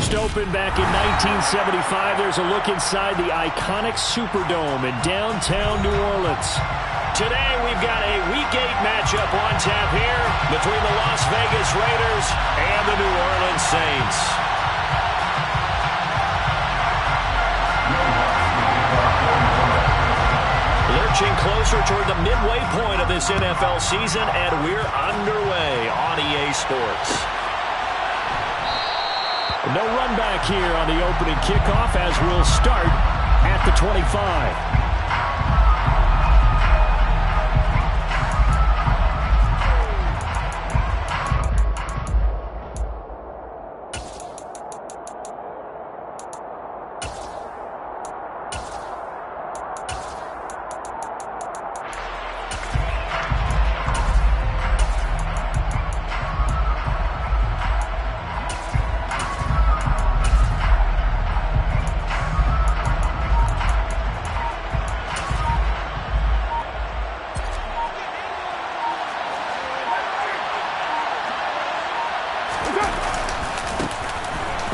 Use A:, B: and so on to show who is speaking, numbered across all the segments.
A: First opened back in 1975, there's a look inside the iconic Superdome in downtown New Orleans.
B: Today we've got a Week 8 matchup on tap here between the Las Vegas Raiders and the New Orleans Saints. Lurching closer toward the midway point of this NFL season, and we're underway on EA Sports.
A: No run back here on the opening kickoff as we'll start at the 25.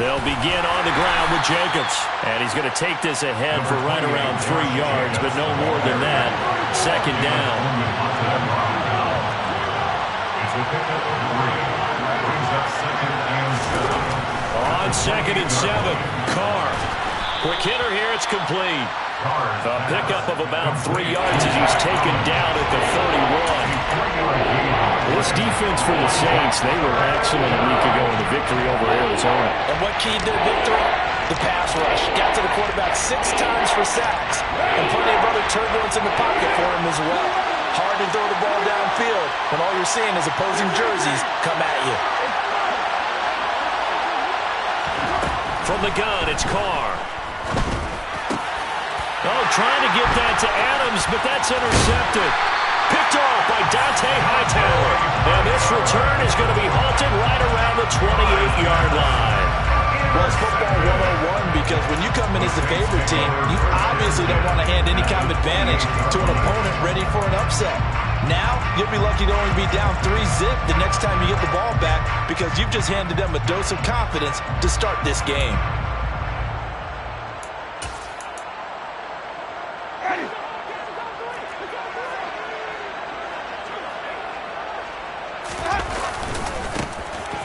B: They'll begin on the ground with Jacobs. And he's going to take this ahead for right around 3 yards, but no more than that. Second down. On 2nd and 7, Carr. Quick hitter here, it's complete. A pickup of about 3 yards as he's taken down at the 31.
A: This defense for the Saints, they were excellent a week ago in the victory over Arizona.
C: And what keyed their victory? The pass rush. Got to the quarterback 6 times for sacks. And plenty of other turbulence in the pocket for him as well. Hard to throw the ball downfield when all you're seeing is opposing jerseys come at you.
B: From the gun, it's Carr. Oh, trying to get that to Adams, but that's intercepted. Picked off by Dante Hightower. And this return is going to be halted right around the 28-yard line.
C: Well, it's football 101 because when you come in as the favorite team, you obviously don't want to hand any kind of advantage to an opponent ready for an upset. Now, you'll be lucky to only be down 3-zip the next time you get the ball back because you've just handed them a dose of confidence to start this game.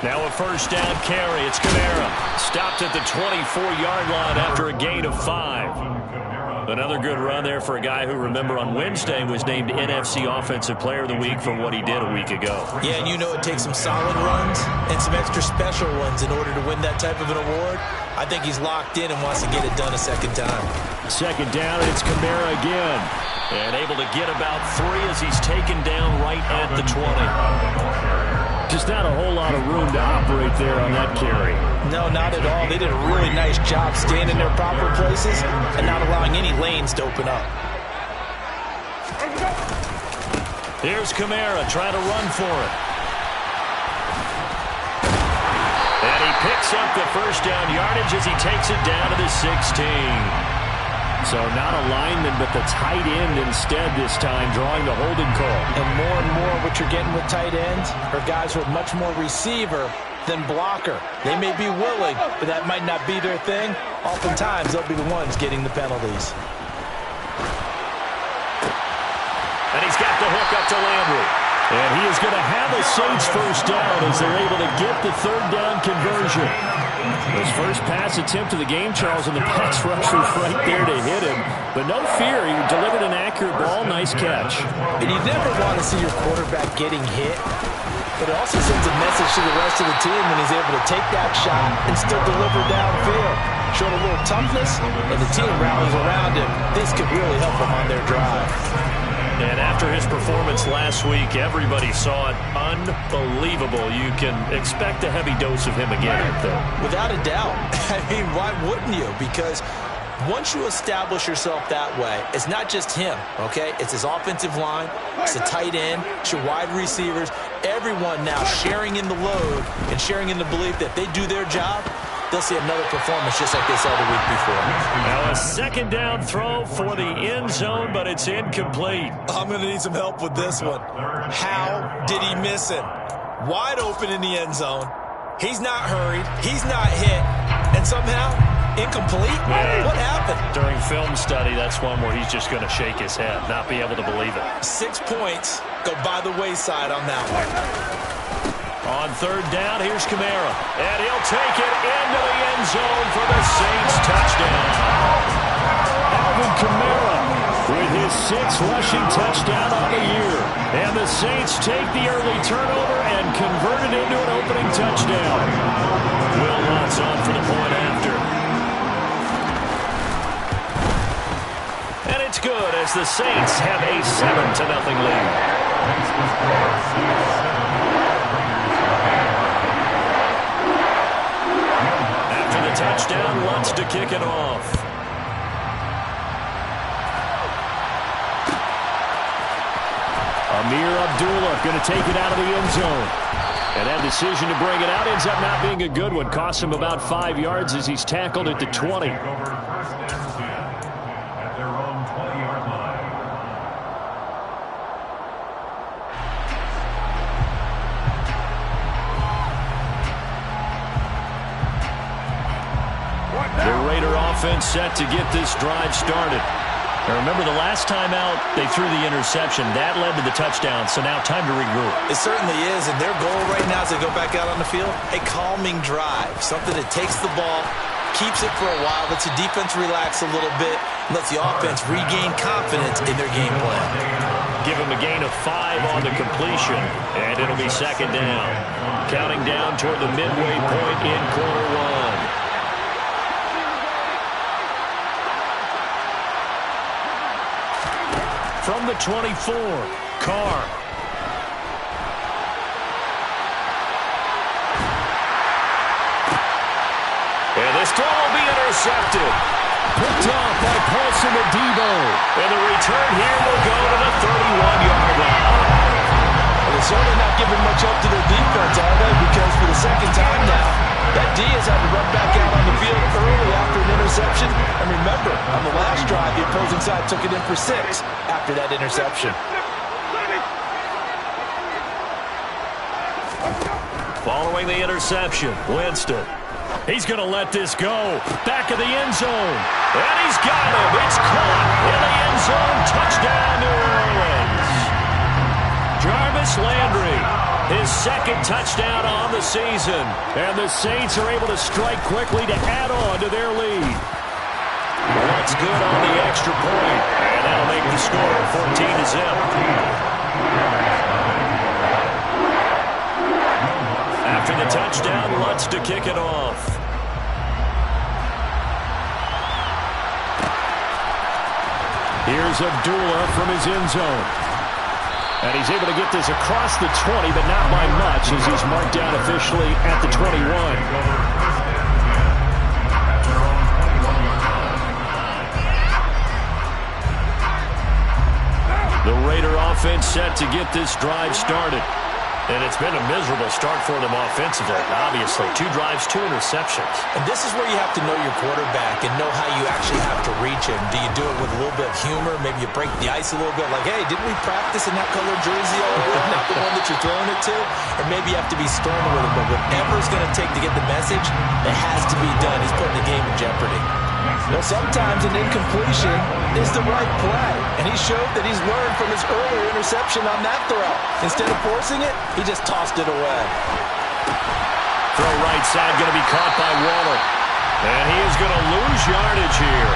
B: Now a first down carry. It's Kamara. Stopped at the 24-yard line after a gain of 5. Another good run there for a guy who, remember, on Wednesday was named NFC Offensive Player of the Week for what he did a week ago.
C: Yeah, and you know it takes some solid runs and some extra special ones in order to win that type of an award. I think he's locked in and wants to get it done a second time.
A: Second down, it's Kamara again.
B: And able to get about 3 as he's taken down right at the 20.
A: Just not a whole lot of room to operate there on that carry.
C: No, not at all. They did a really nice job staying in their proper places and not allowing any lanes to open up.
B: Here's Kamara trying to run for it. And he picks up the first down yardage as he takes it down to the 16.
A: So not a lineman, but the tight end instead this time, drawing the holding call.
C: And more what you're getting with tight ends are guys with much more receiver than blocker. They may be willing, but that might not be their thing. Oftentimes, they'll be the ones getting the penalties.
B: And he's got the hook up to Landry.
A: And he is going to have a Saints first down as they're able to get the third down conversion. His first pass attempt of the game, Charles, and the pass rush was right there to hit him. But no fear, he delivered an accurate ball. Nice catch.
C: And you never want to see your quarterback getting hit. But it also sends a message to the rest of the team when he's able to take that shot and still deliver downfield. Showed a little toughness, and the team rallies around him. This could really help them on their drive.
B: And after his performance last week, everybody saw it. Unbelievable. You can expect a heavy dose of him again, I think.
C: Without a doubt. I mean, why wouldn't you? Because once you establish yourself that way, it's not just him, okay? It's his offensive line, it's the tight end, it's your wide receivers, everyone now sharing in the load and sharing in the belief that they do their job. They'll see another performance just like they saw the week before.
B: Now a second down throw for the end zone, but it's incomplete.
C: I'm going to need some help with this one. How did he miss it? Wide open in the end zone. He's not hurried. He's not hit. And somehow, incomplete?
B: Yeah.
C: What happened?
B: During film study, that's one where he's just going to shake his head, not be able to believe it.
C: 6 points go by the wayside on that one.
B: On third down, here's Kamara. And he'll take it into the end zone for the Saints touchdown.
A: Alvin Kamara with his 6th rushing touchdown on the year. And the Saints take the early turnover and convert it into an opening touchdown.
B: Will Lutz on for the point after. And it's good as the Saints have a 7-0 lead. After the touchdown, Lutz to kick it off.
A: Amir Abdullah going to take it out of the end zone. And that decision to bring it out ends up not being a good one. Costs him about 5 yards as he's tackled at the 20.
B: The Raider offense set to get this drive started. Now remember, the last time out, they threw the interception. That led to the touchdown, so now time to regroup.
C: It certainly is, and their goal right now as they go back out on the field, a calming drive, something that takes the ball, keeps it for a while, lets the defense relax a little bit, and lets the offense regain confidence in their game plan.
B: Give him a gain of 5 on the completion, and it'll be second down. Counting down toward the midway point in quarter one. From the 24, Carr. And this throw will be intercepted.
A: Picked off by Paulson Adebo.
B: And the return here will go to the 31-yard line.
C: Well, they're certainly not giving much up to their defense, are they? Because for the second time now, that D has had to run back out on the field early after an interception. And remember, on the last drive, the opposing side took it in for 6 after that interception.
B: Following the interception, Winston. He's going to let this go. Back of the end zone. And he's got him. It's caught in the end zone. Touchdown, New Orleans. Jarvis Landry, his 2nd touchdown on the season.
A: And the Saints are able to strike quickly to add on to their lead.
B: That's good on the extra point. And that'll make the score 14-0. After the touchdown, Lutz to kick it off.
A: Here's Abdullah from his end zone. And he's able to get this across the 20, but not by much as he's marked down officially at the 21.
B: The Raider offense set to get this drive started. And it's been a miserable start for them offensively. Obviously, 2 drives, 2 interceptions.
C: And this is where you have to know your quarterback and know how you actually have to reach him. Do you do it with a little bit of humor? Maybe you break the ice a little bit like, hey, didn't we practice in that colored jersey already? Not the one that you're throwing it to? Or maybe you have to be stern with him. But whatever it's going to take to get the message, it has to be done. He's putting the game in jeopardy. Well, sometimes an incompletion is the right play. And he showed that he's learned from his earlier interception on that throw. Instead of forcing it, he just tossed it away.
B: Throw right side going to be caught by Waller. And he is going to lose yardage here.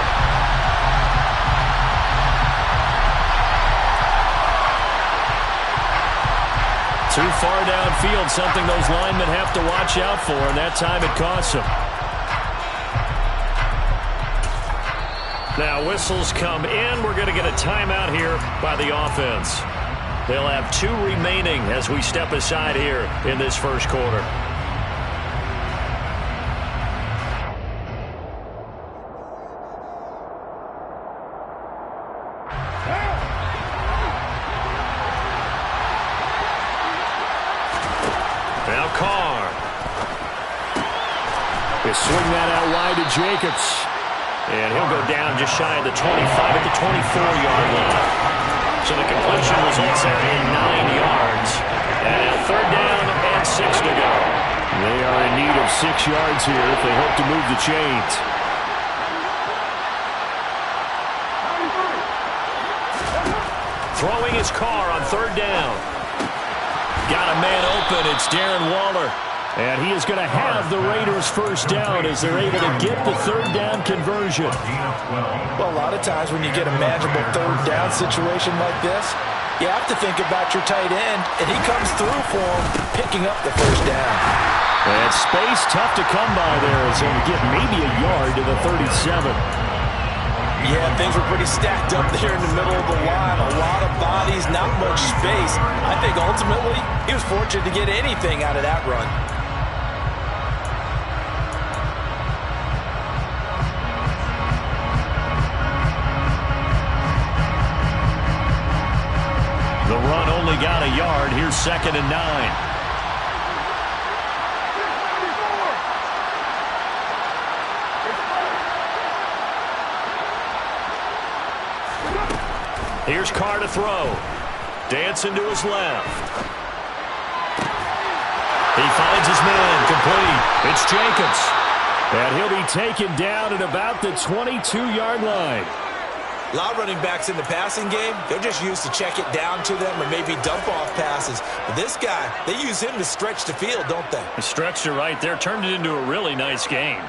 B: Too far downfield, something those linemen have to watch out for, and that time it costs them. Now whistles come in. We're going to get a timeout here by the offense. They'll have 2 remaining as we step aside here in this first quarter. Now Carr.
A: They swing that out wide to Jacobs.
B: And he'll go down just shy of the 25 at the 24-yard line. So the completion results in 9 yards. And a 3rd down and 6 to go.
A: They are in need of 6 yards here if they hope to move the chains. Throwing his car on 3rd down. Got a man open. It's Darren Waller. And he is going to have the Raiders 1st down as they're able to get the 3rd down conversion.
C: Well, a lot of times when you get a manageable 3rd down situation like this, you have to think about your tight end, and he comes through for him, picking up the 1st down.
A: And space tough to come by there as he'll get maybe a yard to the 37.
C: Yeah, things were pretty stacked up there in the middle of the line. A lot of bodies, not much space. I think ultimately he was fortunate to get anything out of that run.
A: The run only got a yard. Here's 2nd and 9. Here's Carr to throw. Dancing to his left. He finds his man. Complete. It's Jacobs. And he'll be taken down at about the 22-yard line.
C: A lot of running backs in the passing game, they're just used to check it down to them or maybe dump off passes. But this guy, they use him to stretch the field, don't they?
A: He stretched it right there, turned it into a really nice game.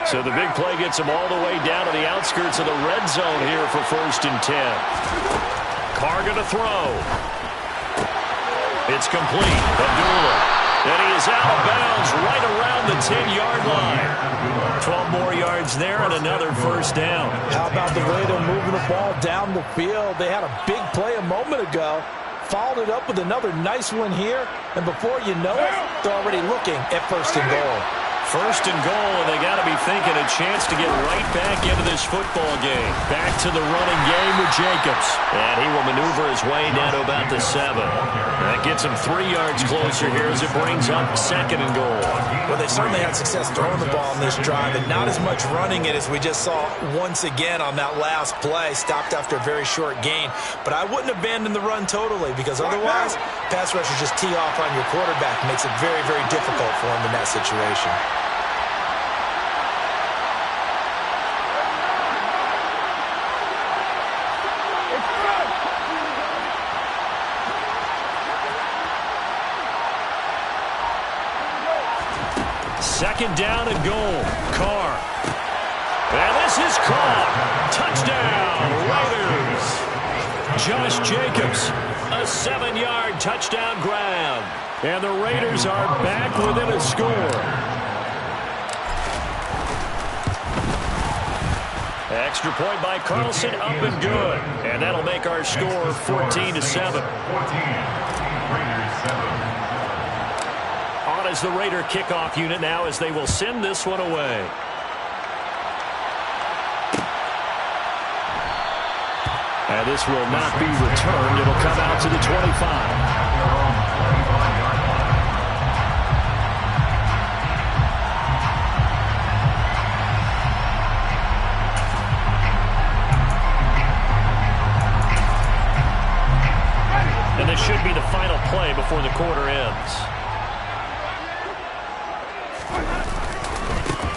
A: So the big play gets him all the way down to the outskirts of the red zone here for 1st and 10. Carr going to throw. It's complete. Abdullah. And he is out of bounds right around the 10-yard line. 12 more yards there and another 1st down.
C: How about the way they're moving the ball down the field? They had a big play a moment ago. Followed it up with another nice one here. And before you know it, they're already looking at 1st and goal.
A: 1st and goal, and they got to be thinking a chance to get right back into this football game. Back to the running game with Jacobs. And he will maneuver his way down to about the 7. That gets him 3 yards closer here as it brings up 2nd and goal.
C: Well, they certainly had success throwing the ball on this drive, and not as much running it as we just saw once again on that last play. Stopped after a very short gain. But I wouldn't abandon the run totally, because otherwise, pass rushers just tee off on your quarterback. Makes it very, very difficult for him in that situation.
A: Second down and goal. Carr. And this is caught. Touchdown, Raiders. Josh Jacobs, a 7-yard touchdown grab. And the Raiders are back within a score. Extra point by Carlson, up and good. And that'll make our score 14-7. On as the Raider kickoff unit now as they will send this one away. And this will not be returned. It'll come out to the 25. And this should be the final play before the quarter ends.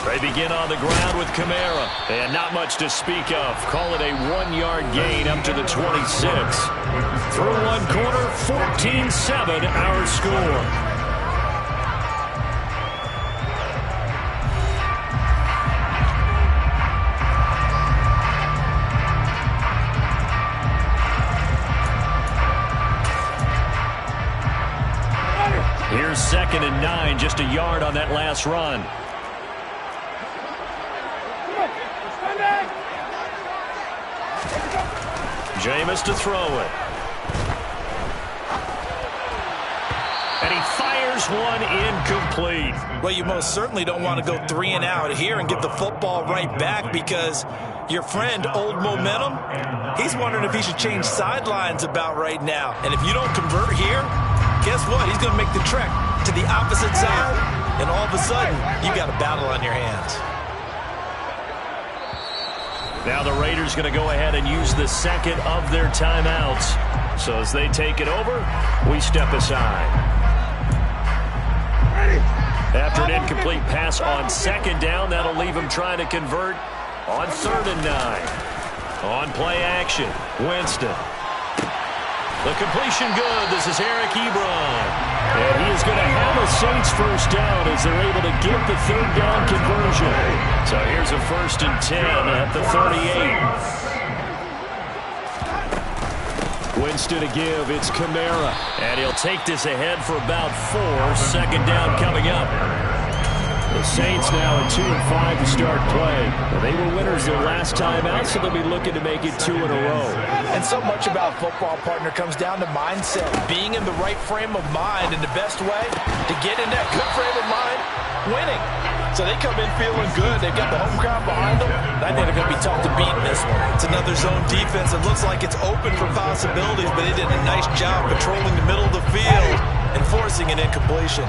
A: They begin on the ground with Kamara. And not much to speak of. Call it a 1-yard gain up to the 26. Through one quarter, 14-7 our score. Here's 2nd and 9, just a yard on that last run. Jameis to throw it. And he fires one incomplete.
C: Well, you most certainly don't want to go 3 and out here and get the football right back, because your friend, Old Momentum, he's wondering if he should change sidelines about right now. And if you don't convert here, guess what? He's going to make the trek to the opposite side, and all of a sudden, you got a battle on your hands.
A: Now the Raiders going to go ahead and use the second of their timeouts. So as they take it over, we step aside.
B: After an incomplete pass on second down, that'll leave him trying to convert on 3rd and 9. On play action, Winston. The completion good. This is Eric Ebron.
A: And he is going to have a Saints first down as they're able to get the 3rd down conversion.
B: So here's a 1st and 10 at the 38.
A: Winston to give. It's Kamara.
B: And he'll take this ahead for about 4. 2nd down coming up.
A: The Saints now at 2-5 to start play. Well, they were winners their last time out, so they'll be looking to make it 2 in a row.
C: And so much about football, partner, comes down to mindset. Being in the right frame of mind, and the best way to get in that good frame of mind, winning. So they come in feeling good. They've got the home crowd behind them. I think they're going to be tough to beat in this one. It's another zone defense. It looks like it's open for possibilities, but they did a nice job patrolling the middle of the field and forcing an incompletion.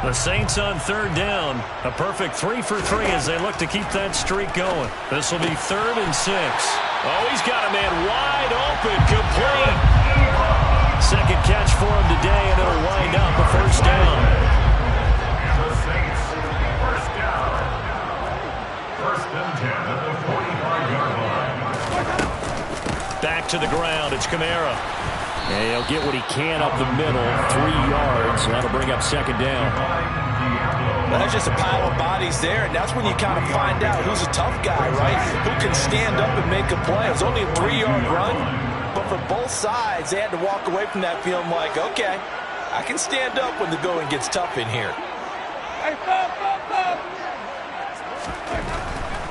B: The Saints on 3rd down. A perfect 3 for 3 as they look to keep that streak going. This will be 3rd and 6. Oh, he's got a man wide open, complete. 2nd catch for him today, and it'll wind up a 1st down. Back to the ground. It's Kamara.
A: And he'll get what he can up the middle. 3 yards. That'll bring up 2nd down.
C: Well, that's just a pile of bodies there, and that's when you kind of find out who's a tough guy, right? Who can stand up and make a play. It was only a 3-yard run, but for both sides, they had to walk away from that feeling like, okay, I can stand up when the going gets tough in here.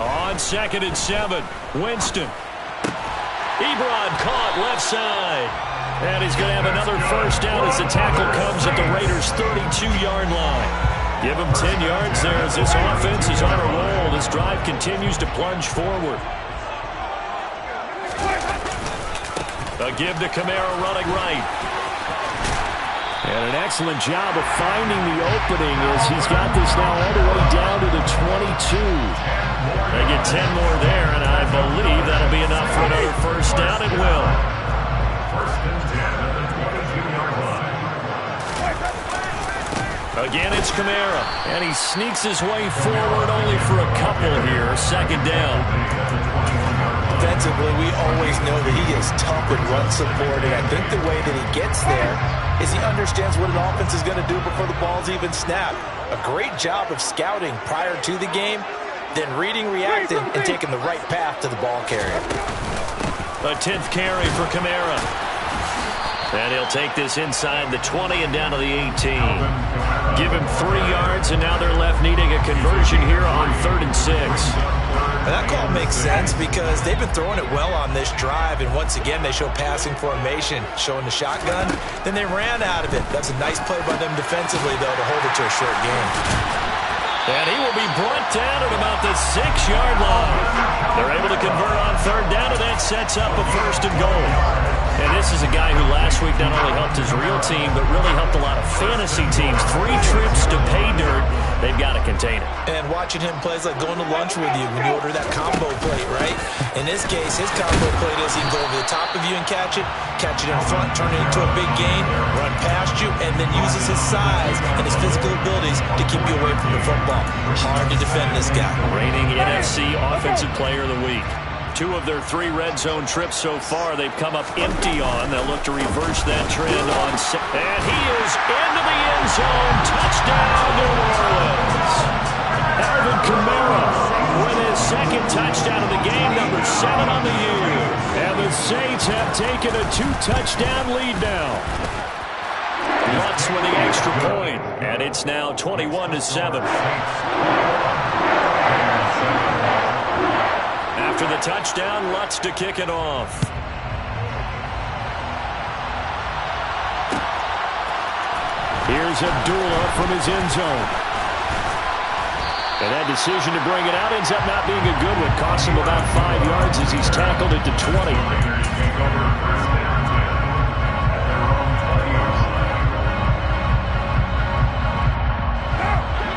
B: On 2nd and 7, Winston. Ebron caught left side. And he's going to have another 1st down as the tackle comes at the Raiders' 32-yard line. Give him 10 yards there as this offense is on a roll. This drive continues to plunge forward. A give to Kamara running right.
A: And an excellent job of finding the opening as he's got this now all the way down to the 22.
B: They get 10 more there, and I believe that'll be enough for another 1st down. It will. Again, it's Kamara, and he sneaks his way forward only for a couple here. 2nd down.
C: Defensively, we always know that he is tough and run supporting. I think the way that he gets there is he understands what an offense is going to do before the ball's even snapped. A great job of scouting prior to the game, then reading, reacting, and taking the right path to the ball carrier.
B: A 10th carry for Kamara. And he'll take this inside the 20 and down to the 18. Give him 3 yards, and now they're left needing a conversion here on 3rd and 6.
C: And that call makes sense because they've been throwing it well on this drive, and once again they show passing formation, showing the shotgun. Then they ran out of it. That's a nice play by them defensively, though, to hold it to a short game.
B: And he will be brought down at about the 6-yard line. They're able to convert on 3rd down, and that sets up a 1st and goal. And this is a guy who last week not only helped his real team, but really helped a lot of fantasy teams. 3 trips to pay dirt. They've got to contain it.
C: And watching him play is like going to lunch with you when you order that combo plate, right? In this case, his combo plate is he can go over the top of you and catch it in front, turn it into a big gain, run past you, and then uses his size and his physical abilities to keep you away from the football. Hard to defend this guy.
B: Reigning NFC Offensive Player of the Week. 2 of their 3 red zone trips so far they've come up empty on. They'll look to reverse that trend on. And he is into the end zone. Touchdown, New Orleans.
A: Alvin Kamara
B: with his 2nd touchdown of the game, number 7 on the year.
A: And the Saints have taken a 2-touchdown lead now.
B: Lutz with the extra point, and it's now 21-7. After the touchdown, Lutz to kick it off.
A: Here's Abdullah from his end zone. And that decision to bring it out ends up not being a good one. Costs him about 5 yards as he's tackled at the 20.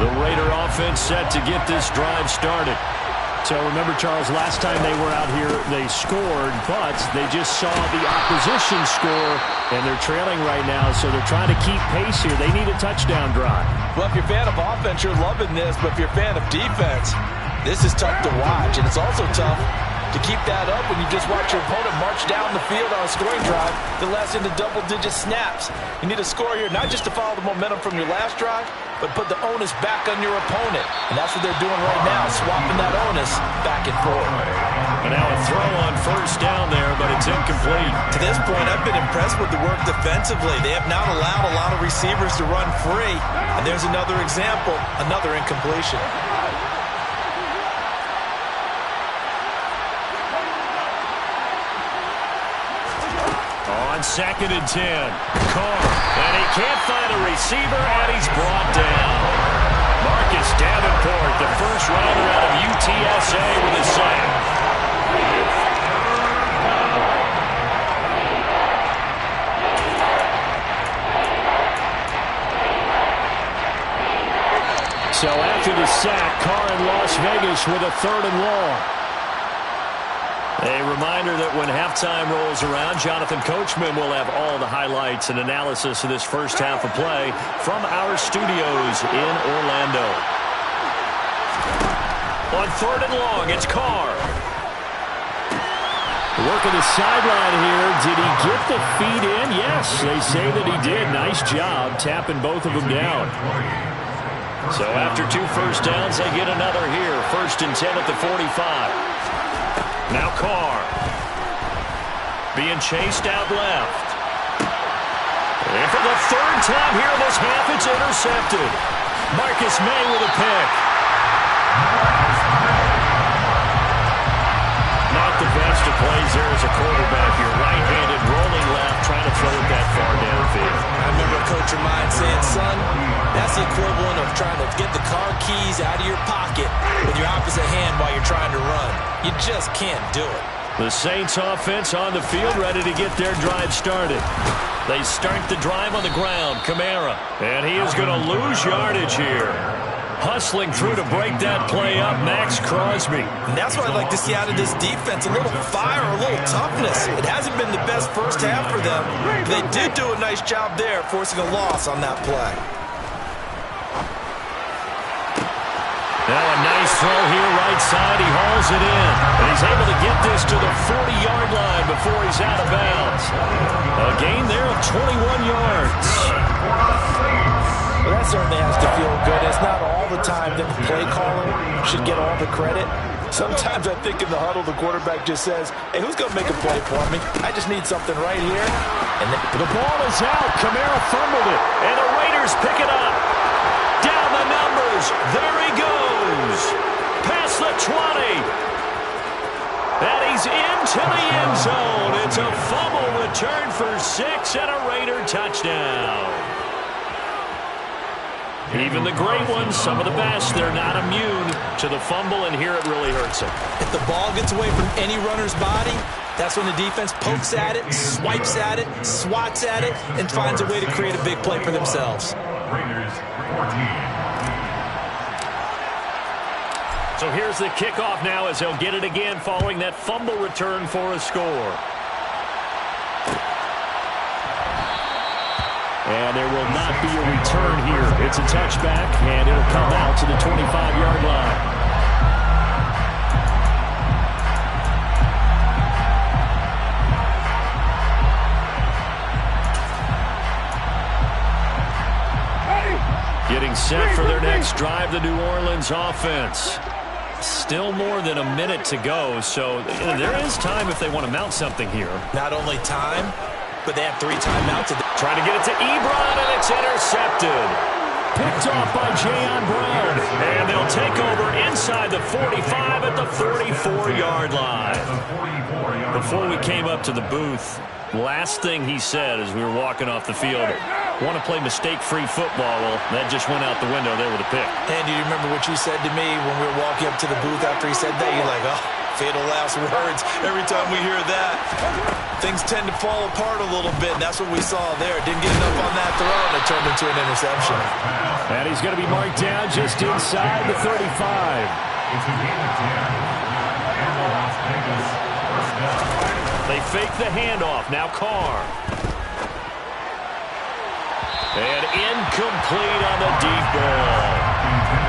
B: The Raider offense set to get this drive started.
A: So remember, Charles, last time they were out here, they scored, but they just saw the opposition score, and they're trailing right now, so they're trying to keep pace here. They need a touchdown drive.
C: Well, if you're a fan of offense, you're loving this, but if you're a fan of defense, this is tough to watch, and it's also tough to keep that up when you just watch your opponent march down the field on a scoring drive that lasts into double-digit snaps. You need a score here, not just to follow the momentum from your last drive, but put the onus back on your opponent. And that's what they're doing right now, swapping that onus back and forth.
B: And now a throw on first down there, but it's incomplete.
C: To this point, I've been impressed with the work defensively. They have not allowed a lot of receivers to run free. And there's another example, another incompletion.
B: On 2nd and 10, Carr, and he can't find a receiver, and he's brought down. Marcus Davenport, the first rounder out of UTSA with a sack.
A: So after the sack, Carr in Las Vegas with a 3rd and long.
B: A reminder that when halftime rolls around, Jonathan Coachman will have all the highlights and analysis of this first half of play from our studios in Orlando. On 3rd and long, it's Carr.
A: Working the sideline here. Did he get the feet in? Yes, they say that he did. Nice job tapping both of them down.
B: So after 2 first downs, they get another here. 1st and 10 at the 45. Now Carr being chased out left. And for the 3rd time here this half, it's intercepted. Marcus May with a pick. Not the best of plays there as a quarterback. You're right-handed, rolling left, trying to throw it that far downfield.
C: I remember a coach of mine saying, son, that's the equivalent of trying to get the car keys out of your pocket with your opposite hand while you're trying to run. You just can't do it.
B: The Saints offense on the field, ready to get their drive started. They start the drive on the ground. Kamara. And he is going to lose yardage here. Hustling through to break that play up, Max Crosby.
C: And that's what I'd like to see out of this defense, a little fire, a little toughness. It hasn't been the best first half for them, but they did do a nice job there, forcing a loss on that play.
B: Now a nice throw here, right side. He hauls it in. And he's able to get this to the 40-yard line before he's out of bounds. A gain there of 21 yards.
C: Well, that certainly has to feel good. It's not all the time that the play caller should get all the credit. Sometimes I think in the huddle, the quarterback just says, hey, who's going to make a play for me? I just need something right here.
A: And the ball is out. Kamara fumbled it.
B: And the Raiders pick it up. Down the numbers. There he goes. Past the 20. And he's into the end zone. It's a fumble return for 6 and a Raider touchdown. Even the great ones, some of the best, they're not immune to the fumble, and here it really hurts them.
C: If the ball gets away from any runner's body, that's when the defense pokes at it, swipes at it, swats at it, and finds a way to create a big play for themselves.
B: So here's the kickoff now as they'll get it again following that fumble return for a score.
A: And there will not be a return here. It's a touchback, and it'll come out to the 25-yard line.
B: Getting set for their next drive, the New Orleans offense. Still more than a minute to go, so there is time if they want to mount something here.
C: Not only time, but they have 3 timeouts.
B: Trying to get it to Ebron, and it's intercepted.
A: Picked off by Jayon Brown.
B: And they'll take over inside the 45 at the 44-yard line. Before we came up to the booth, last thing he said as we were walking off the field, want to play mistake-free football. Well, that just went out the window there with a pick.
C: And do you remember what you said to me when we were walking up to the booth after he said that? You're like, oh, fatal last words. Every time we hear that, things tend to fall apart a little bit, and that's what we saw there. Didn't get enough on that throw, and it turned into an interception.
A: And he's going to be marked down just inside the 35.
B: They fake the handoff. Now Carr. And incomplete on the deep ball.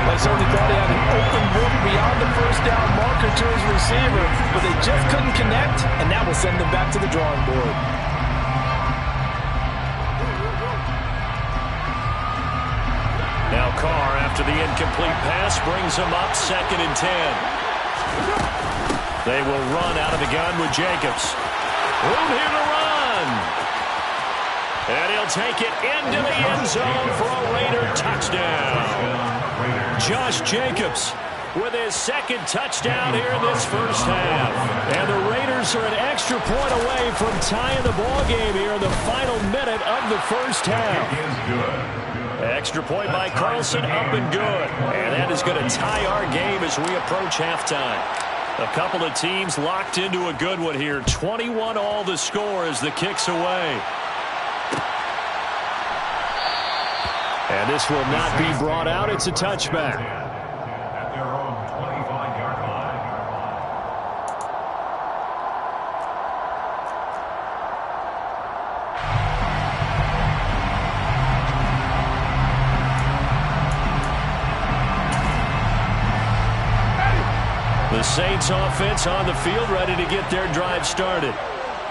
C: They certainly thought he had an open look beyond the first down marker to his receiver, but they just couldn't connect, and that will send them back to the drawing board.
B: Now Carr, after the incomplete pass, brings him up 2nd and 10. They will run out of the gun with Jacobs. Room here to run. And he'll take it into the end zone for a Raider touchdown. Josh Jacobs with his 2nd touchdown here in this first half. And the Raiders are an extra point away from tying the ball game here in the final minute of the first half. Extra point by Carlson, up and good. And that is going to tie our game as we approach halftime. A couple of teams locked into a good one here. 21 all the score as the kick's away. And this will not be brought out. It's a touchback.
D: At their own 25-yard line.
B: The Saints offense on the field, ready to get their drive started,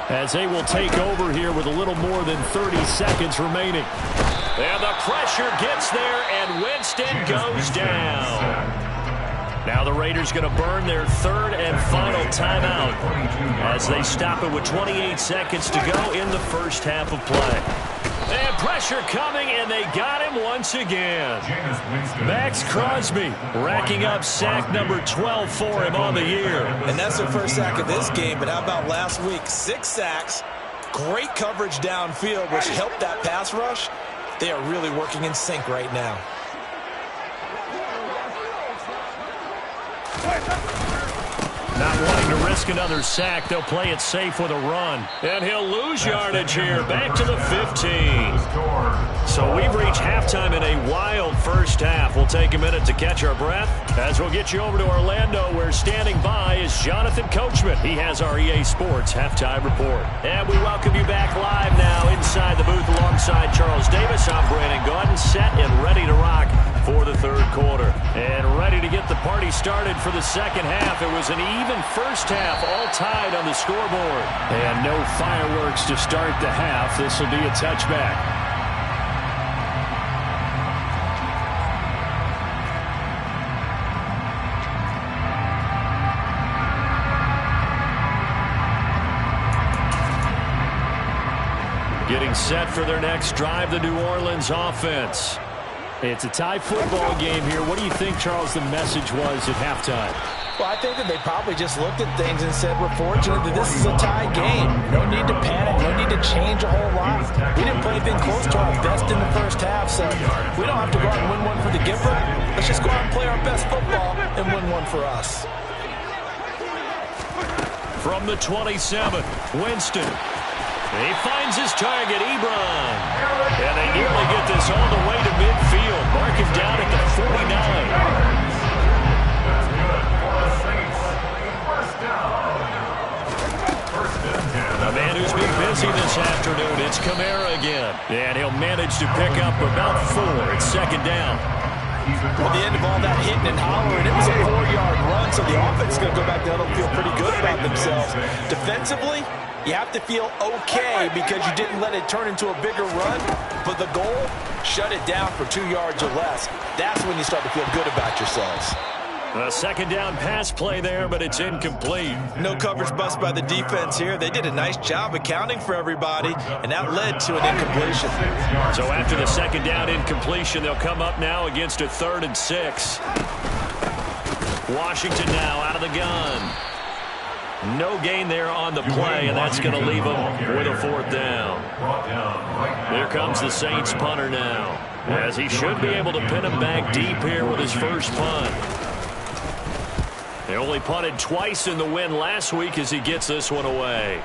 B: as they will take over here with a little more than 30 seconds remaining. And the pressure gets there, and Winston goes down. Now the Raiders going to burn their 3rd and final timeout as they stop it with 28 seconds to go in the first half of play. And pressure coming, and they got him once again. Max Crosby racking up sack number 12 for him on the year.
C: And that's the first sack of this game, but how about last week? 6 sacks, great coverage downfield, which helped that pass rush. They are really working in sync right now.
B: Not wanting to risk another sack, they'll play it safe with a run. And he'll lose yardage here, back to the 15. So we've reached halftime in a wild first half. We'll take a minute to catch our breath as we'll get you over to Orlando, where standing by is Jonathan Coachman. He has our EA Sports halftime report. And we welcome you back live now inside the booth alongside Charles Davis. I'm Brandon Gaudin, set and ready to rock for the 3rd quarter. And ready to get the party started for the second half. It was an even first half, all tied on the scoreboard. And no fireworks to start the half. This will be a touchback. Getting set for their next drive, the New Orleans offense. It's a tie football game here. What do you think, Charles, the message was at halftime?
C: Well, I think that they probably just looked at things and said, we're fortunate that this is a tie game. No need to panic. No need to change a whole lot. We didn't play anything close to our best in the first half, so we don't have to go out and win one for the giver. Let's just go out and play our best football and win one for us.
B: From the 27, Winston. He finds his target, Ebron. And they nearly get this all the way to midfield. Mark him down at the 49. A man who's been busy this afternoon, it's Kamara again. And he'll manage to pick up about 4. It's 2nd down.
C: At the end of all that hitting and hollering, it was a 4-yard run, so the offense is going to go back down and feel pretty good about themselves. Defensively, you have to feel okay because you didn't let it turn into a bigger run, but the goal, shut it down for 2 yards or less. That's when you start to feel good about yourselves.
B: A 2nd down pass play there, but it's incomplete.
C: No coverage bust by the defense here. They did a nice job accounting for everybody, and that led to an incompletion.
B: So after the 2nd down incompletion, they'll come up now against a 3rd and 6. Washington now out of the gun. No gain there on the play, and that's going to leave them with a 4th down. Here comes the Saints punter now, as he should be able to pin him back deep here with his first punt. They only punted twice in the win last week as he gets this one away.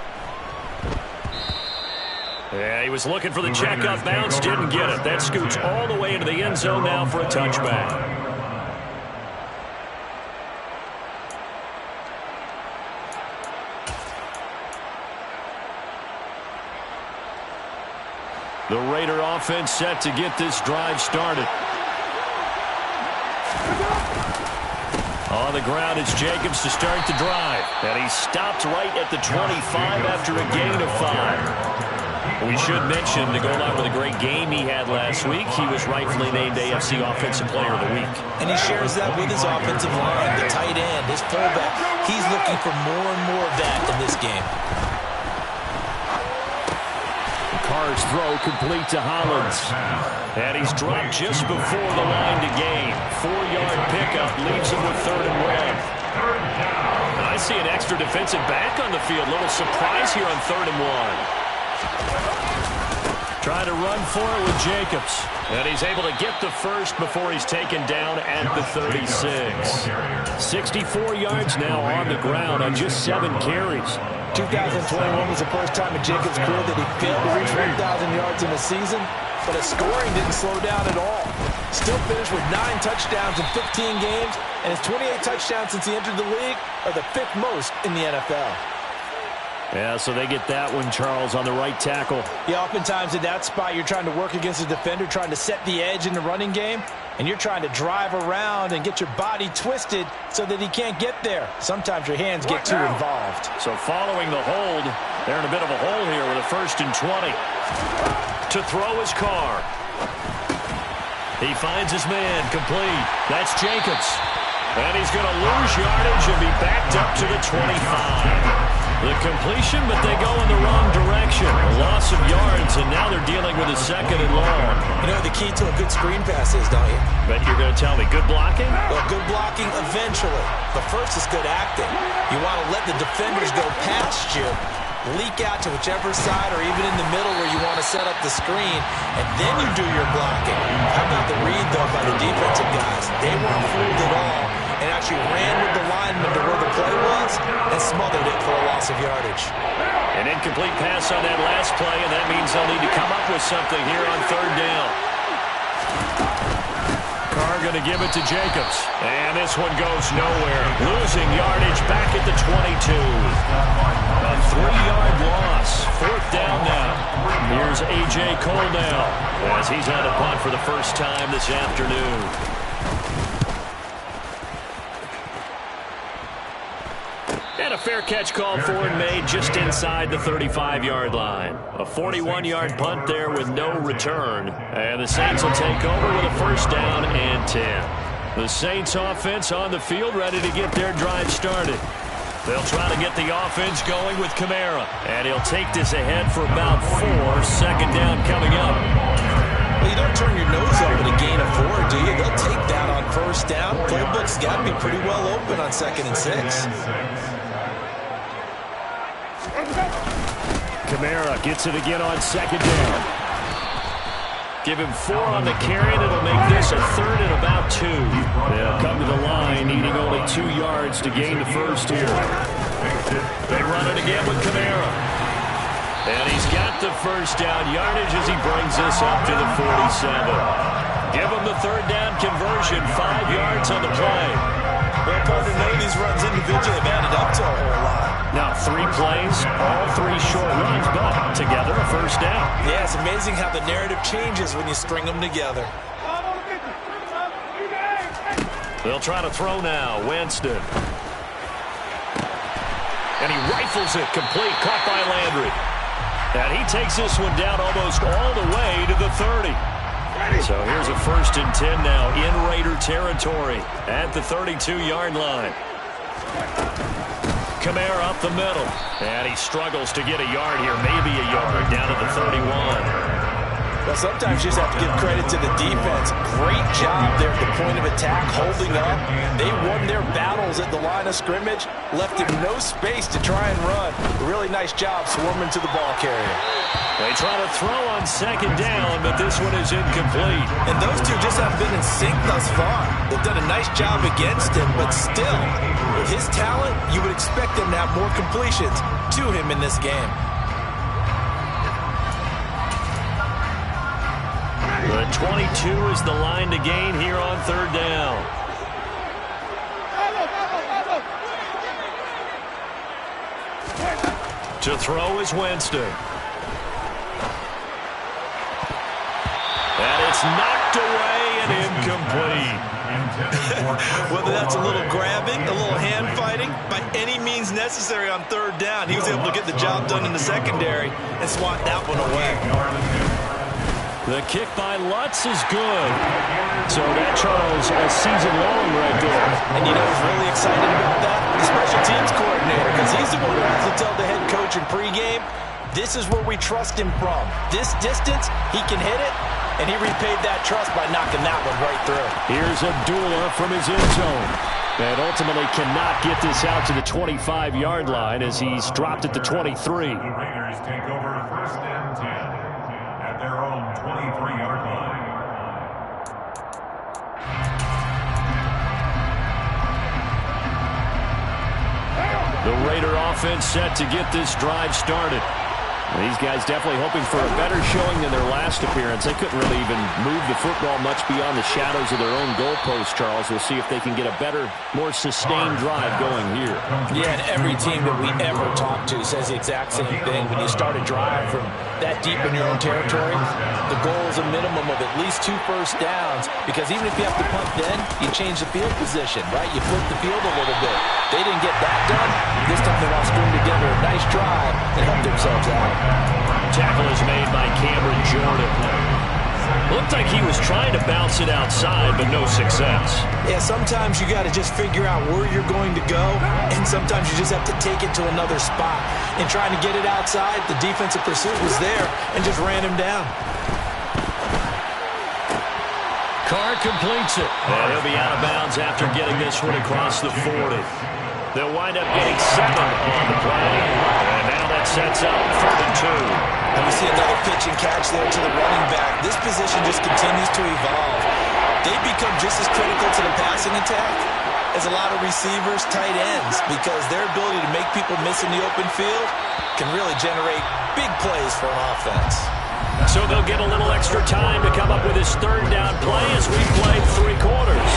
B: Yeah, he was looking for the checkup bounce, didn't get it. That scoots all the way into the end zone now for a touchback. The Raider offense set to get this drive started. On the ground, it's Jacobs to start the drive. And he stopped right at the 25 after a gain of 5. We should mention, to go along with a great game he had last week, he was rightfully named AFC Offensive Player of the Week.
C: And he shares that with his offensive line, the tight end, his fullback. He's looking for more and more of that in this game.
A: Carr's throw complete to Hollins.
B: And he's dropped just before the line to gain. 4-yard pickup leaves him with 3rd and 1. And I see an extra defensive back on the field. Little surprise here on 3rd and 1. Trying to run for it with Jacobs. And he's able to get the first before he's taken down at the 36. 64 yards now on the ground on just 7 carries.
C: 2021 was the first time in Jacobs' career that he failed to reach 1,000 yards in a season, but his scoring didn't slow down at all. Still finished with 9 touchdowns in 15 games, and his 28 touchdowns since he entered the league are the 5th most in the NFL.
A: Yeah, so they get that one, Charles, on the right tackle.
C: Yeah, oftentimes in that spot, you're trying to work against a defender, trying to set the edge in the running game, and you're trying to drive around and get your body twisted so that he can't get there. Sometimes your hands get too involved.
B: So following the hold, they're in a bit of a hole here with a 1st and 20. To throw his Carr. He finds his man, complete. That's Jacobs. And he's going to lose yardage and be backed up to the 25. The completion, but they go in the wrong direction. A loss of yards, and now they're dealing with a 2nd and long.
C: You know the key to a good screen pass is, don't you?
B: Bet you're going to tell me good blocking?
C: Well, good blocking eventually. But first is good acting. You want to let the defenders go past you, leak out to whichever side or even in the middle where you want to set up the screen, and then you do your blocking. How about the read, though, by the defensive guys? They weren't fooled at all and actually ran with the lineman to where the play was and smothered it for a loss of yardage.
B: An incomplete pass on that last play, and that means they'll need to come up with something here on 3rd down. Carr going to give it to Jacobs. And this one goes nowhere. Losing yardage back at the 22. A 3-yard loss. 4th down now. Here's A.J. Cole now as he's on a punt for the first time this afternoon. And a fair catch called for and made just inside the 35-yard line. A 41-yard punt there with no return. And the Saints will take over with a 1st down and 10. The Saints offense on the field ready to get their drive started. They'll try to get the offense going with Kamara. And he'll take this ahead for about 4. 2nd down coming up.
C: Well, you don't turn your nose up at a gain of 4, do you? They'll take that on 1st down. Playbook's got to be pretty well open on 2nd and 6.
A: Kamara gets it again on 2nd down.
B: Give him 4 on the carry, and it'll make this a 3rd and about 2.
A: They'll come to the line, needing only 2 yards to gain the first here.
B: They run it again with Kamara. And he's got the 1st down yardage as he brings this up to the 47. Give him the 3rd down conversion, 5 yards on the play.
C: Well, partner, none of these runs individually have added up to a whole lot.
B: Now 3 plays, all 3 short runs, but together a 1st down.
C: Yeah, it's amazing how the narrative changes when you string them together.
B: They'll try to throw now. Winston. And he rifles it complete, caught by Landry. And he takes this one down almost all the way to the 30. So here's a 1st and 10 now in Raider territory at the 32-yard line. Kamara up the middle. And he struggles to get a yard here, maybe a yard, down to the 31.
C: Well, sometimes you just have to give credit to the defense. Great job there at the point of attack, holding up. They won their battles at the line of scrimmage, left him no space to try and run. Really nice job swarming to the ball carrier.
B: They try to throw on 2nd down, but this one is incomplete.
C: And those two just haven't been in sync thus far. They've done a nice job against him, but still, with his talent, you would expect them to have more completions to him in this game.
B: The 22 is the line to gain here on 3rd down. To throw is Winston. It's knocked away and incomplete.
C: Whether that's a little grabbing, a little hand fighting, by any means necessary on third down, he was able to get the job done in the secondary and swat that one away.
A: The kick by Lutz is good. So that, Charles, a season long right there.
C: And you know who's really excited about that? The special teams coordinator, because he's the one who has to tell the head coach in pregame, this is where we trust him from. This distance, he can hit it, and he repaid that trust by knocking that one right through.
A: Here's Abdullah from his end zone. And ultimately cannot get this out to the 25-yard line as he's dropped at the 23.
D: The Raiders take over 1st and 10 at their own 23-yard line.
A: The Raider offense set to get this drive started. These guys definitely hoping for a better showing than their last appearance. They couldn't really even move the football much beyond the shadows of their own goalpost, Charles. We'll see if they can get a better, more sustained drive going here.
C: Yeah, and every team that we ever talk to says the exact same thing. When you start a drive from that deep in your own territory, the goal is a minimum of at least 2 first downs, because even if you have to punt then, you change the field position, right? You flip the field a little bit. They didn't get that done. This time they want to string together a nice drive and help themselves out.
B: Tackle is made by Cameron Jordan. Looked like he was trying to bounce it outside, but no success.
C: Yeah, sometimes you got to just figure out where you're going to go, and sometimes you just have to take it to another spot. In trying to get it outside, the defensive pursuit was there and just ran him down.
B: Carr completes it. And he'll be out of bounds after getting this one across the 40. They'll wind up getting 7 on the play. And now that sets up 3rd and 2.
C: And we see another pitch and catch there to the running back. This position just continues to evolve. They become just as critical to the passing attack as a lot of receivers, tight ends, because their ability to make people miss in the open field can really generate big plays for an offense.
B: So they'll get a little extra time to come up with his 3rd down play as we play 3 quarters.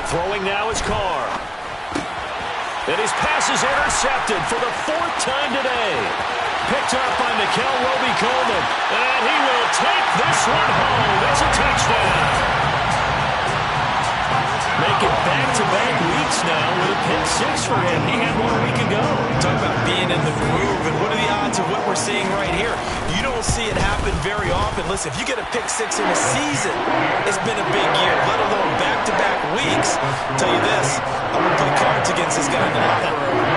B: Throwing now is Carr. And his pass is intercepted for the 4th time today. Picked up by Mikel Roby-Coleman. And he will take this one home. It's a touchdown. Make it back-to-back weeks now with a pick 6 for him. He had 1 week ago.
C: Talk about being in the groove, and what are the odds of what we're seeing right here? You don't see it happen very often. Listen, if you get a pick 6 in a season, it's been a big year, let alone back-to-back weeks. I'll tell you this, I'm going to play cards against this guy in the locker room.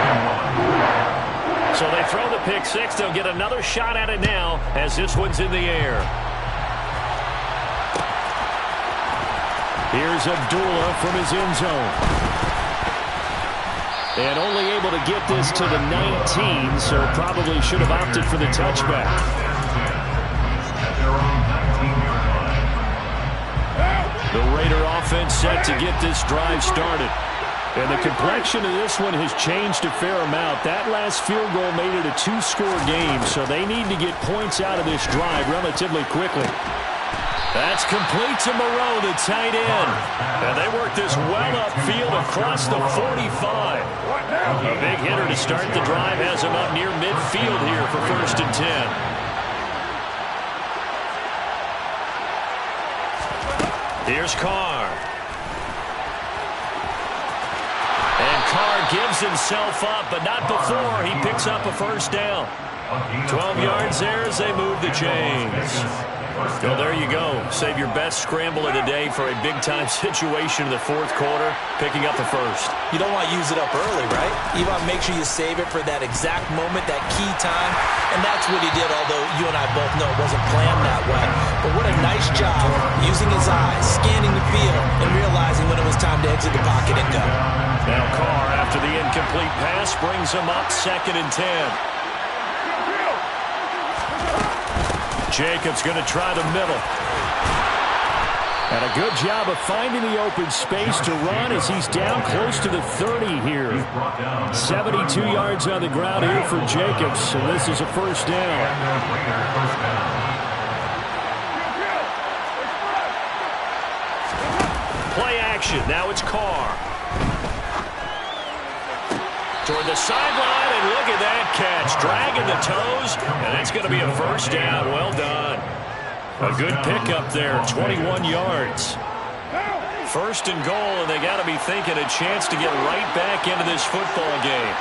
B: So they throw the pick 6. They'll get another shot at it now as this one's in the air.
A: Here's Abdullah from his end zone. And only able to get this to the 19, so probably should have opted for the touchback. The Raider offense set to get this drive started. And the complexion of this one has changed a fair amount. That last field goal made it a 2-score game, so they need to get points out of this drive relatively quickly.
B: That's complete to Moreau, the tight end. And they work this well upfield across the 45. A big hitter to start the drive has him up near midfield here for 1st and 10. Here's Carr. And Carr gives himself up, but not before he picks up a 1st down. 12 yards there as they move the chains. Well, there you go. Save your best scramble of the day for a big-time situation in the 4th quarter, picking up the 1st.
C: You don't want to use it up early, right? You want to make sure you save it for that exact moment, that key time, and that's what he did, although you and I both know it wasn't planned that way. But what a nice job using his eyes, scanning the field, and realizing when it was time to exit the pocket and go.
B: Now Carr, after the incomplete pass, brings him up 2nd and 10. Jacobs going to try the middle.
A: And a good job of finding the open space to run as he's down close to the 30 here. 72 yards on the ground here for Jacobs, so this is a 1st down.
B: action. Now it's Carr. Toward the sideline, and look at that catch. Dragging the toes, and that's going to be a first down. Well done. A good pickup there, 21 yards. First and goal, and they got to be thinking a chance to get right back into this football game.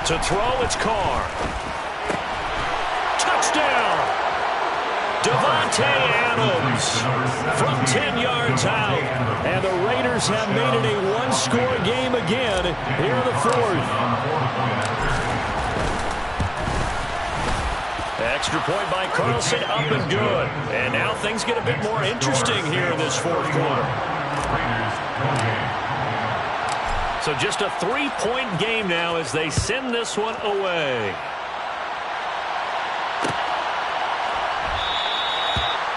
B: To throw, it's Carr. Touchdown! Devontae Adams from 10 yards out.
A: And the Raiders have made it a one-score game again here in the fourth.
B: Extra point by Carlson, up and good. And now things get a bit more interesting here in this fourth quarter. So just a 3-point game now as they send this one away.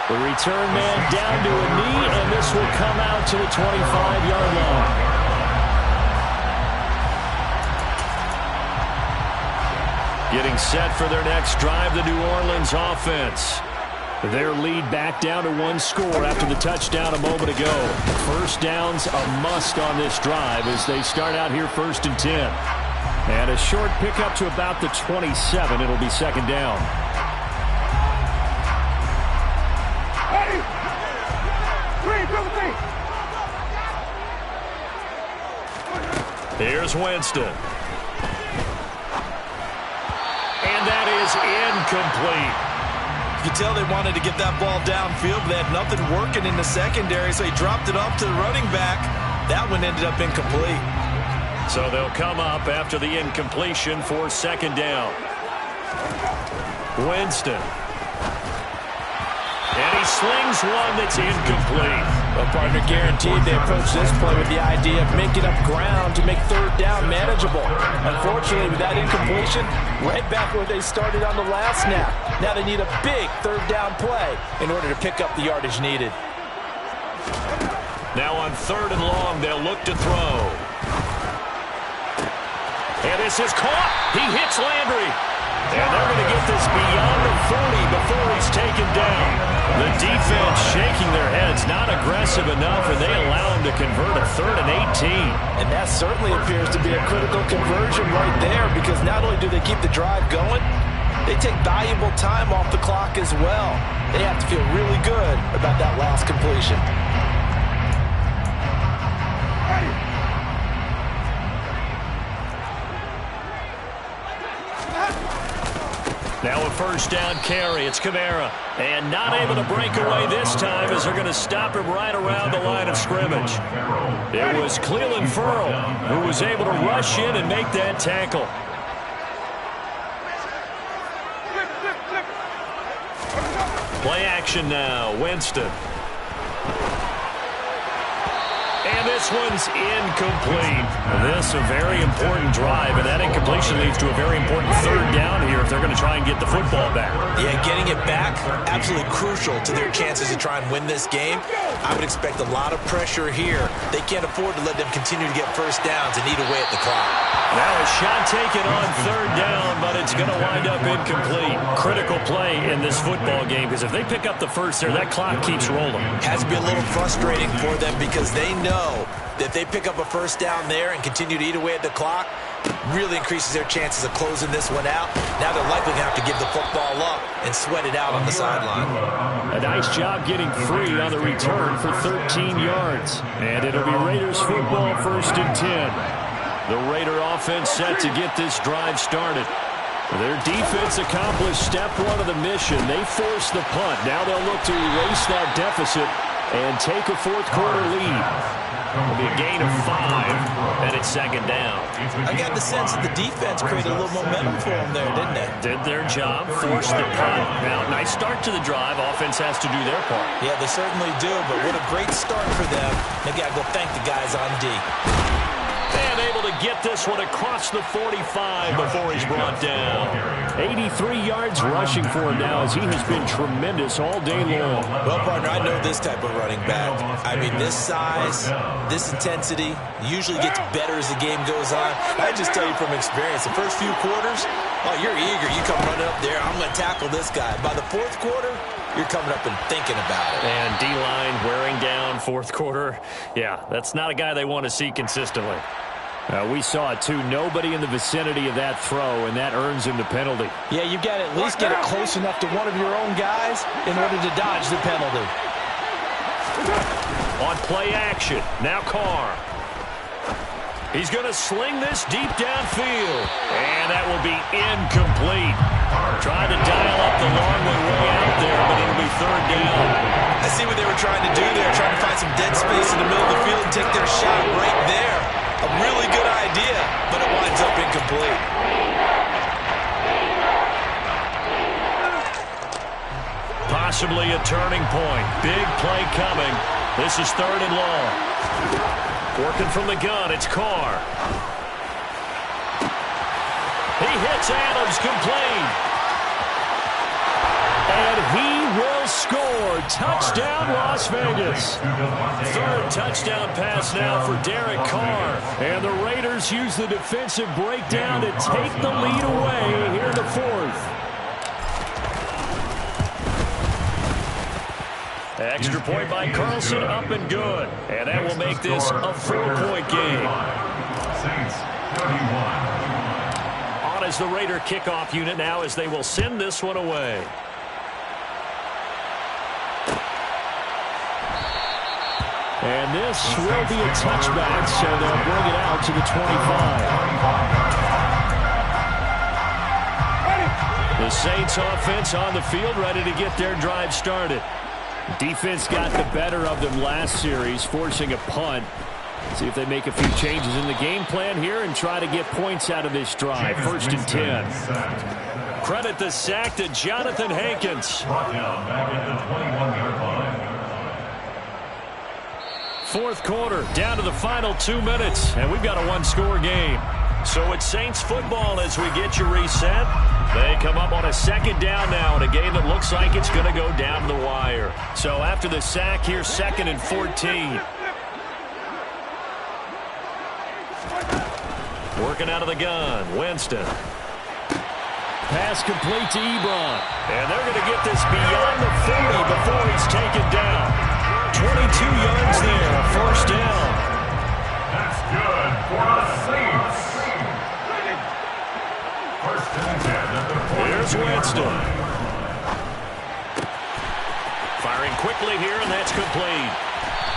A: The return man down to a knee, and this will come out to the 25-yard line.
B: Getting set for their next drive, the New Orleans offense.
A: Their lead back down to one score after the touchdown a moment ago. First down's a must on this drive as they start out here 1st and 10. And a short pickup to about the 27. It'll be second down.
B: Here's Winston. And that is incomplete.
C: You can tell they wanted to get that ball downfield, but they had nothing working in the secondary, so he dropped it off to the running back. That one ended up incomplete.
B: So they'll come up after the incompletion for second down. Winston. And he slings one that's incomplete.
C: Well, partner, guaranteed they approach this play with the idea of making up ground to make third down manageable. Unfortunately, with that incompletion, right back where they started on the last snap. Now they need a big third down play in order to pick up the yardage needed.
B: Now on 3rd and long, they'll look to throw. And this is caught. He hits Landry. And they're going to get this beyond the 40 before he's taken down. The defense shaking their heads, not aggressive enough, and they allow him to convert a 3rd and 18.
C: And that certainly appears to be a critical conversion right there, because not only do they keep the drive going, they take valuable time off the clock as well. They have to feel really good about that last completion.
B: Now a first down carry. It's Kamara. And not able to break away this time as they're going to stop him right around the line of scrimmage. It was Clelin Ferrell who was able to rush in and make that tackle. Play action now. Winston. And this one's incomplete. This a very important drive, and that incompletion leads to a very important third down here if they're going to try and get the football back.
C: Yeah, getting it back, absolutely crucial to their chances to try and win this game. I would expect a lot of pressure here. They can't afford to let them continue to get first downs and eat away at the clock.
B: Now a shot taken on third down, but it's going to wind up incomplete. Critical play in this football game, because if they pick up the first there, that clock keeps rolling.
C: Has to be a little frustrating for them because they know that if they pick up a first down there and continue to eat away at the clock, really increases their chances of closing this one out. Now they're likely going to have to give the football up and sweat it out on the sideline.
A: A nice job getting free on the return for 13 yards. And it'll be Raiders football 1st and 10. The Raider offense set to get this drive started. Their defense accomplished step one of the mission. They forced the punt. Now they'll look to erase that deficit and take a fourth quarter lead. It'll be a gain of 5, and it's second down.
C: I got the sense that the defense created a little momentum for them there, didn't they?
B: Did their job, forced the punt. Now, nice start to the drive. Offense has to do their part.
C: Yeah, they certainly do, but what a great start for them. They got to go thank the guys on D.
B: And And able to get this one across the 45 before he's brought down.
A: 83 yards rushing for him now as he has been tremendous all day long.
C: Well, partner, I know this type of running back. I mean, this size, this intensity usually gets better as the game goes on. I just tell you from experience, the first few quarters, oh, you're eager. You come running up there, I'm going to tackle this guy. By the fourth quarter, you're coming up and thinking about it.
B: And D-line wearing down fourth quarter. Yeah, that's not a guy they want to see consistently.
A: We saw it, too. Nobody in the vicinity of that throw, and that earns him the penalty.
C: Yeah, you've got to at least get it close enough to one of your own guys in order to dodge the penalty.
B: On play action, now Carr. He's going to sling this deep downfield. And that will be incomplete. Trying to dial up the long way out there, but it'll be third down.
C: I see what they were trying to do there, trying to find some dead space in the middle of the field and take their shot right there. A really good idea, but it winds up incomplete.
B: Possibly a turning point. Big play coming. This is third and long. Working from the gun, it's Carr. He hits Adams complete. And he will score. Touchdown, Las Vegas. Third touchdown pass now for Derek Carr. And the Raiders use the defensive breakdown to take the lead away here in the fourth. Extra point by Carlson, up and good. And that will make this a 4-point game.
D: Saints 31.
B: On as the Raider kickoff unit now as they will send this one away.
A: And this will be a touchback, so they'll bring it out to the 25.
B: The Saints offense on the field, ready to get their drive started.
A: Defense got the better of them last series, forcing a punt. See if they make a few changes in the game plan here and try to get points out of this drive. First and 10.
B: Credit the sack to Jonathan Hankins.
D: Brought down back at the 21-yard line.
B: Fourth quarter, down to the final 2 minutes, and we've got a one-score game. So it's Saints football as we get you reset. They come up on a second down now in a game that looks like it's going to go down to the wire. So after the sack, here's second and 14. Working out of the gun, Winston.
A: Pass complete to Ebron.
B: And they're going to get this beyond the 40 before he's taken down. 22 yards there, first down.
D: That's good for the Saints. First and 10 at the 40.
B: Here's Winston. Firing quickly here, and that's complete.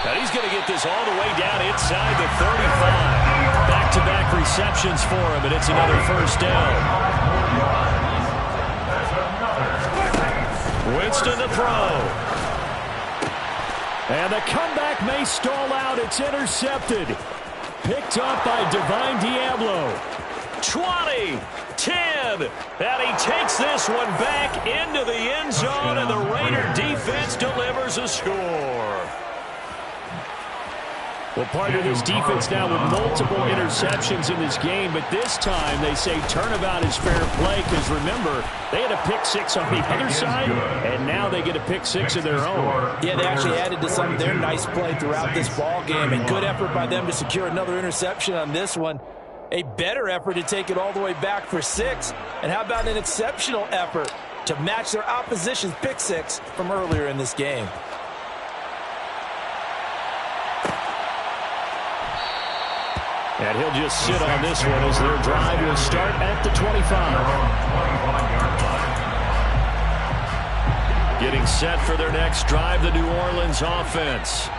B: Now he's going to get this all the way down inside the 35. Back-to-back receptions for him, and it's another first down. Winston to throw.
A: And the comeback may stall out. It's intercepted. Picked up by Divine Diablo.
B: 20, 10, and he takes this one back into the end zone, and the Raider defense delivers a score.
A: Well, part of this defense now with multiple interceptions in this game, but this time they say turnabout is fair play because, remember, they had a pick six on the other side, and now they get a pick six of their own.
C: Yeah, they actually added to some of their nice play throughout this ball game, and good effort by them to secure another interception on this one. A better effort to take it all the way back for 6, and how about an exceptional effort to match their opposition's pick six from earlier in this game.
A: And he'll just sit on this one as their drive will start at the 25.
B: Getting set for their next drive, the New Orleans offense.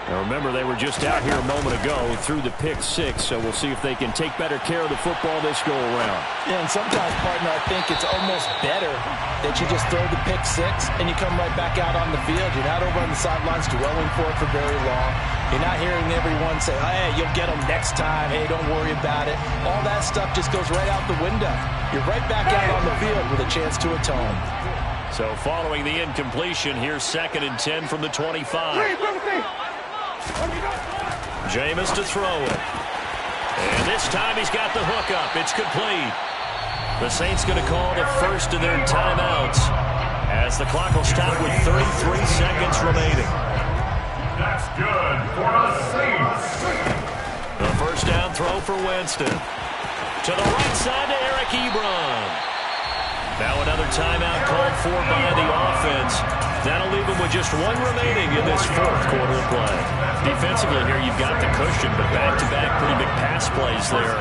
A: Now remember, they were just out here a moment ago through the pick six, so we'll see if they can take better care of the football this go around.
C: Yeah, and sometimes, partner, I think it's almost better that you just throw the pick six and you come right back out on the field. You're not over on the sidelines dwelling for it for very long. You're not hearing everyone say, hey, you'll get them next time. Hey, don't worry about it. All that stuff just goes right out the window. You're right back out on the field with a chance to atone.
B: So following the incompletion, here's second and 10 from the 25. Jameis to throw it. And this time he's got the hook up. It's complete. The Saints going to call the first of their timeouts as the clock will stop with 33 seconds remaining.
D: That's good for the Saints.
B: The first down throw for Winston. To the right side to Eric Ebron. Now another timeout called for by the offense. That'll leave them with just one remaining in this fourth quarter of play. Defensively here, you've got the cushion, but back-to-back pretty big pass plays there.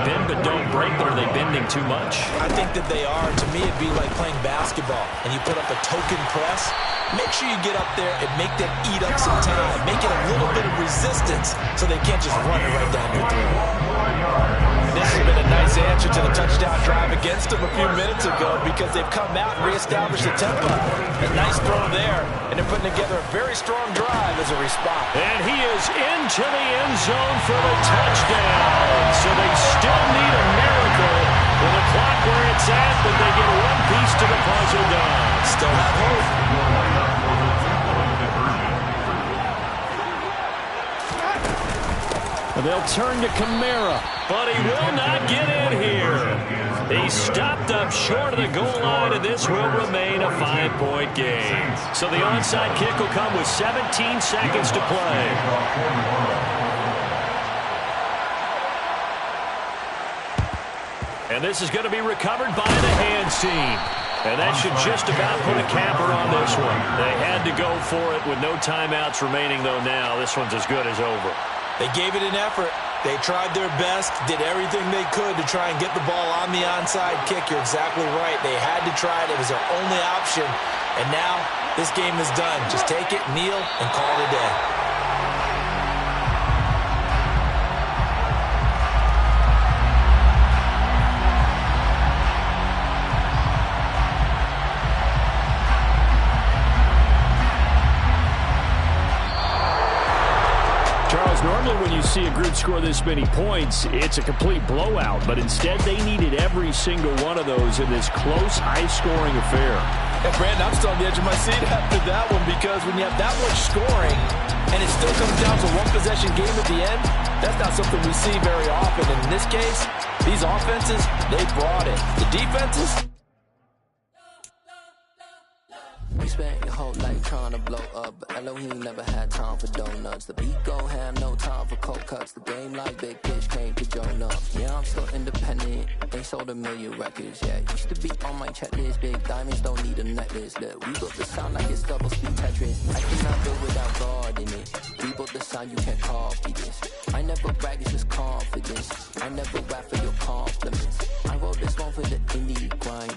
B: Bend but don't break, but are they bending too much?
C: I think that they are. To me, it'd be like playing basketball, and you put up a token press. Make sure you get up there and make them eat up some time. Make it a little bit of resistance so they can't just run it right down your throat. This has been a nice answer to the touchdown drive against them a few minutes ago because they've come out and reestablished the tempo. A nice throw there, and they're putting together a very strong drive as a response.
B: And he is into the end zone for the touchdown. So they still need a miracle with the clock where it's at, but they get one piece to the puzzle done.
C: Still have hope.
A: They'll turn to Kamara.
B: But he will not get in here. He stopped up short of the goal line, and this will remain a 5-point game. So the onside kick will come with 17 seconds to play. And this is going to be recovered by the hands team. And that should just about put a capper on this one. They had to go for it with no timeouts remaining, though now this one's as good as over.
C: They gave it an effort. They tried their best, did everything they could to try and get the ball on the onside kick. You're exactly right. They had to try it. It was their only option. And now this game is done. Just take it, kneel, and call it a day.
A: Normally when you see a group score this many points, it's a complete blowout. But instead, they needed every single one of those in this close, high-scoring affair.
C: And Brandon, I'm still on the edge of my seat after that one because when you have that much scoring and it still comes down to one possession game at the end, that's not something we see very often. And in this case, these offenses, they brought it. The defenses...
E: We spent your whole life trying to blow up, but Elohim never had time for donuts. The beat go ham, no time for cold cuts. The game like Big Pitch came to join up. Yeah, I'm still independent. They sold 1 million records, yeah. Used to be on my checklist. Big diamonds don't need a necklace. Look, we built the sound like it's double speed Tetris. I cannot build without God in it. We built the sound, you can't copy this. I never brag, it's just confidence. I never rap for your compliments. I wrote this one for the indie grind.